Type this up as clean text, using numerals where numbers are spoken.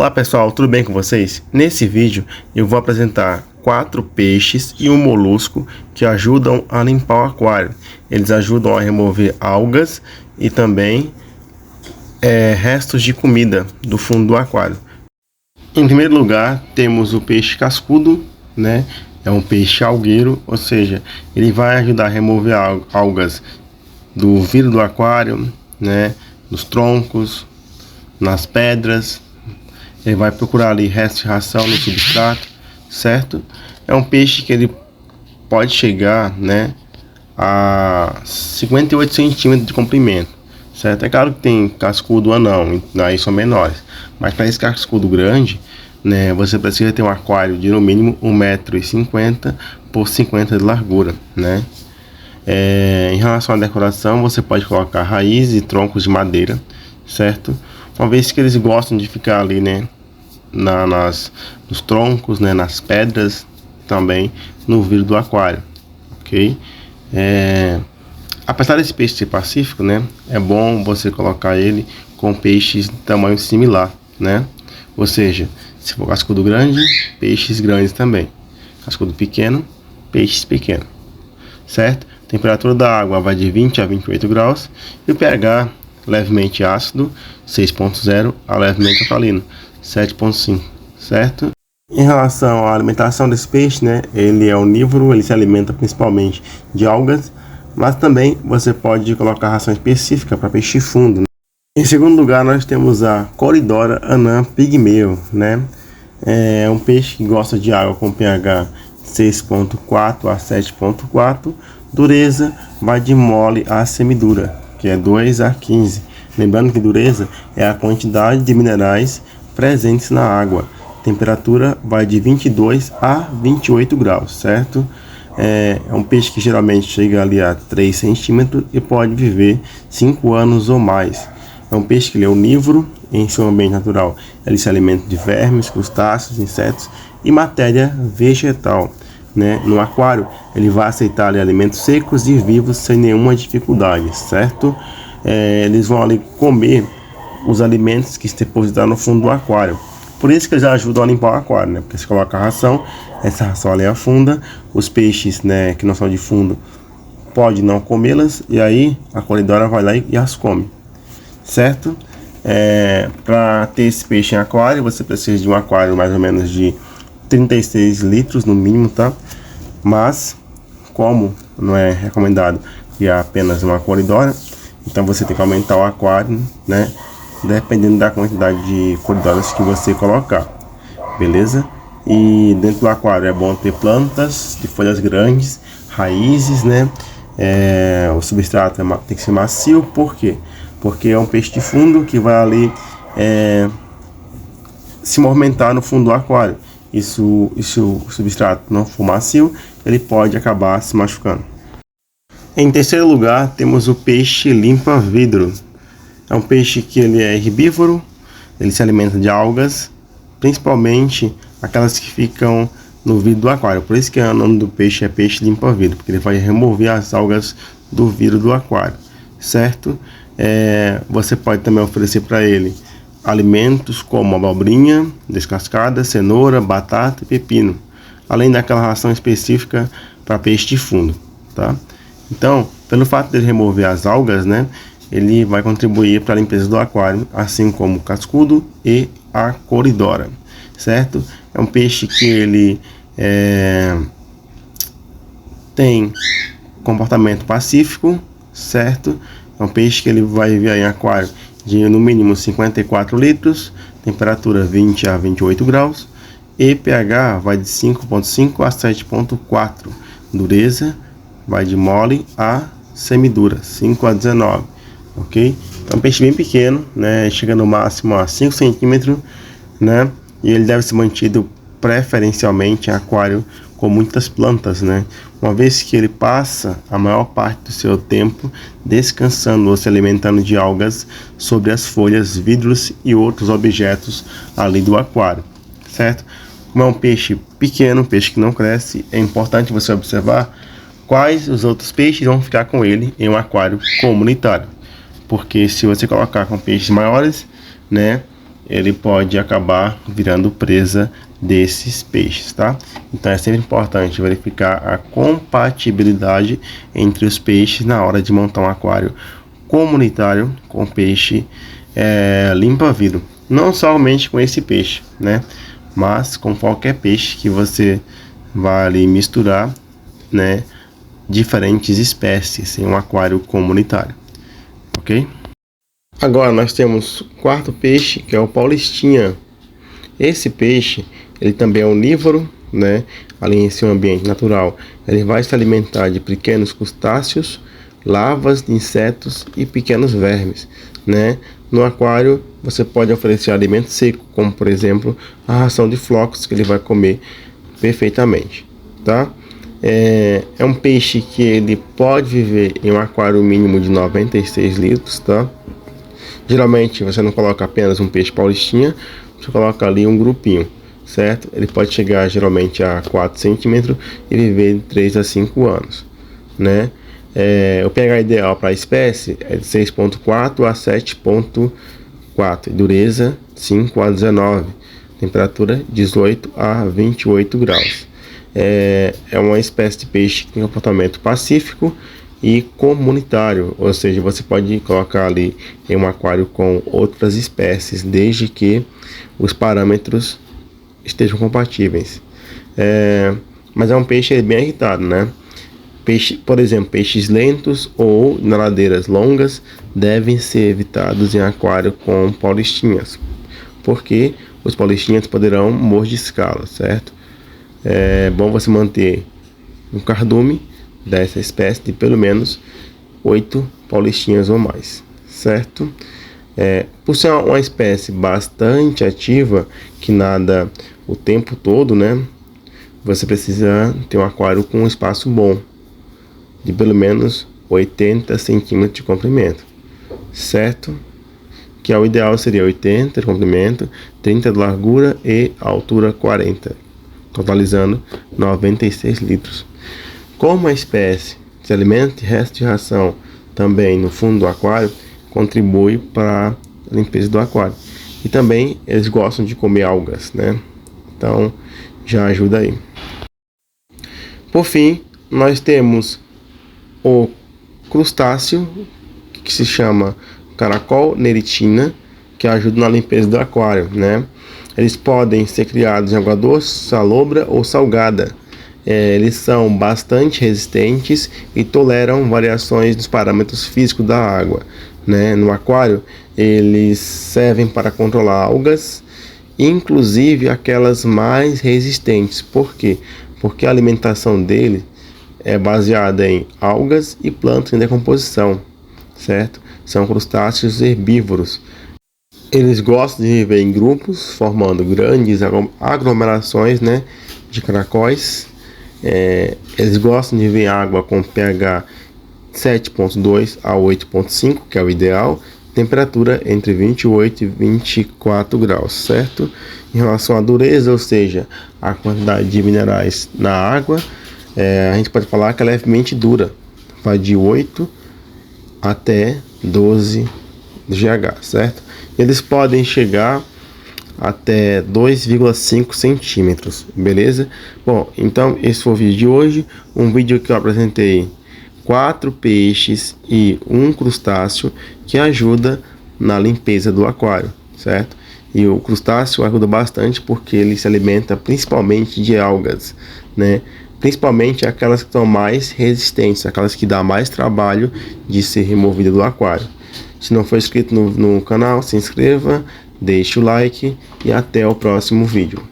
Olá pessoal, tudo bem com vocês? Nesse vídeo eu vou apresentar 4 peixes e um molusco que ajudam a limpar o aquário. Eles ajudam a remover algas e também restos de comida do fundo do aquário. Em primeiro lugar temos o peixe cascudo, né? É um peixe algueiro, ou seja, ele vai ajudar a remover algas do vidro do aquário, né? Dos troncos, nas pedras. Ele vai procurar ali restos de ração no substrato, certo? É um peixe que ele pode chegar, né, a 58 centímetros de comprimento, certo? É claro que tem cascudo anão, aí são menores, mas para esse cascudo grande, né, você precisa ter um aquário de no mínimo 1,50 m por 50 m de largura, né? Em relação à decoração, você pode colocar raízes e troncos de madeira, certo? Uma vez que eles gostam de ficar ali, né, nos troncos, né, nas pedras, também no vidro do aquário, ok? Apesar desse peixe ser pacífico, né, é bom você colocar ele com peixes de tamanho similar, né? Ou seja, se for cascudo grande, peixes grandes também. Cascudo pequeno, peixes pequenos, certo? A temperatura da água vai de 20 a 28 graus e o pH levemente ácido, 6.0, a levemente alcalino, 7.5, certo? Em relação à alimentação desse peixe, né, ele é onívoro, ele se alimenta principalmente de algas, mas também você pode colocar ração específica para peixe fundo, né? Em segundo lugar, nós temos a Corydoras anã pigmeu, né? É um peixe que gosta de água com pH 6.4 a 7.4, dureza vai de mole a semidura, que é 2 a 15. Lembrando que dureza é a quantidade de minerais presentes na água. Temperatura vai de 22 a 28 graus, certo? É um peixe que geralmente chega ali a 3 centímetros e pode viver 5 anos ou mais. É um peixe que ele é onívoro em seu ambiente natural. Ele se alimenta de vermes, crustáceos, insetos e matéria vegetal, né? No aquário, ele vai aceitar ali alimentos secos e vivos sem nenhuma dificuldade, certo? Eles vão ali comer os alimentos que se depositaram no fundo do aquário. Por isso que eles ajudam a limpar o aquário, né? Porque você coloca a ração, essa ração ali afunda, os peixes, né, que não são de fundo, pode não comê-las, e aí a Corydoras vai lá e as come, certo? Para ter esse peixe em aquário, você precisa de um aquário mais ou menos de 36 litros no mínimo, tá? Mas, como não é recomendado criar apenas uma Corydoras, então você tem que aumentar o aquário, né, dependendo da quantidade de Corydoras que você colocar, beleza? E dentro do aquário é bom ter plantas de folhas grandes, raízes, né? O substrato tem que ser macio, por quê? Porque é um peixe de fundo que vai ali se movimentar no fundo do aquário. E se o substrato não for macio, ele pode acabar se machucando. Em terceiro lugar, temos o peixe limpa-vidro. É um peixe que ele é herbívoro, ele se alimenta de algas, principalmente aquelas que ficam no vidro do aquário. Por isso que o nome do peixe é peixe limpa-vidro, porque ele vai remover as algas do vidro do aquário, certo? Você pode também oferecer para ele alimentos como abobrinha descascada, cenoura, batata e pepino, além daquela ração específica para peixe de fundo, tá? Então, pelo fato de ele remover as algas, né, ele vai contribuir para a limpeza do aquário, assim como o cascudo e a Corydoras, certo? É um peixe que ele tem comportamento pacífico, certo? É um peixe que ele vai viver em aquário de no mínimo 54 litros, temperatura 20 a 28 graus, e pH vai de 5.5 a 7.4, dureza vai de mole a semidura, 5 a 19, ok? É um peixe bem pequeno, né? Chega no máximo a 5 centímetros, né? E ele deve ser mantido preferencialmente em aquário com muitas plantas, né? Uma vez que ele passa a maior parte do seu tempo descansando ou se alimentando de algas sobre as folhas, vidros e outros objetos ali do aquário, certo? Como é um peixe pequeno, um peixe que não cresce, é importante você observar quais os outros peixes vão ficar com ele em um aquário comunitário, porque se você colocar com peixes maiores, né, ele pode acabar virando presa desses peixes, tá? Então é sempre importante verificar a compatibilidade entre os peixes na hora de montar um aquário comunitário com peixe limpa-vidro. Não somente com esse peixe, né? Mas com qualquer peixe que você vai ali misturar, né? Diferentes espécies em um aquário comunitário, ok? Agora nós temos o quarto peixe, que é o paulistinha. Esse peixe, ele também é onívoro, né? Ali em seu ambiente natural, ele vai se alimentar de pequenos crustáceos, larvas de insetos e pequenos vermes, né? No aquário, você pode oferecer alimento seco, como por exemplo a ração de flocos, que ele vai comer perfeitamente, tá? É um peixe que ele pode viver em um aquário mínimo de 96 litros, tá? Geralmente você não coloca apenas um peixe paulistinha, você coloca ali um grupinho, certo? Ele pode chegar geralmente a 4 centímetros e viver de 3 a 5 anos, né? O pH ideal para a espécie é de 6.4 a 7.4, dureza 5 a 19, temperatura 18 a 28 graus. É uma espécie de peixe que tem comportamento pacífico e comunitário, ou seja, você pode colocar ali em um aquário com outras espécies, desde que os parâmetros estejam compatíveis. Mas é um peixe bem agitado, né? Por exemplo, peixes lentos ou nadadeiras longas devem ser evitados em aquário com paulistinhas, porque os paulistinhas poderão mordiscá-lo, certo? É bom você manter um cardume dessa espécie de pelo menos 8 paulistinhas ou mais, certo? Por ser uma espécie bastante ativa, que nada o tempo todo, né? Você precisa ter um aquário com um espaço bom, de pelo menos 80 centímetros de comprimento, certo? Que o ideal seria 80 de comprimento, 30 de largura e altura 40, totalizando 96 litros. Como a espécie se alimenta de resto de ração também no fundo do aquário, contribui para a limpeza do aquário. E também eles gostam de comer algas, né? Então já ajuda aí. Por fim, nós temos o crustáceo, que se chama caracol neritina, que ajuda na limpeza do aquário, né? Eles podem ser criados em água doce, salobra ou salgada. Eles são bastante resistentes e toleram variações dos parâmetros físicos da água, né? No aquário, eles servem para controlar algas, inclusive aquelas mais resistentes. Por quê? Porque a alimentação dele é baseada em algas e plantas em decomposição, certo? São crustáceos herbívoros. Eles gostam de viver em grupos, formando grandes aglomerações, né, de caracóis. Eles gostam de viver em água com pH 7.2 a 8.5, que é o ideal. Temperatura entre 28 e 24 graus, certo? Em relação à dureza, ou seja, a quantidade de minerais na água, a gente pode falar que ela é levemente dura, vai de 8 até 12 GH, certo? Eles podem chegar até 2,5 centímetros, beleza? Bom, então esse foi o vídeo de hoje, um vídeo que eu apresentei 4 peixes e um crustáceo que ajuda na limpeza do aquário, certo? E o crustáceo ajuda bastante porque ele se alimenta principalmente de algas, né? Principalmente aquelas que são mais resistentes, aquelas que dá mais trabalho de ser removida do aquário. Se não for inscrito no canal, se inscreva, deixe o like e até o próximo vídeo.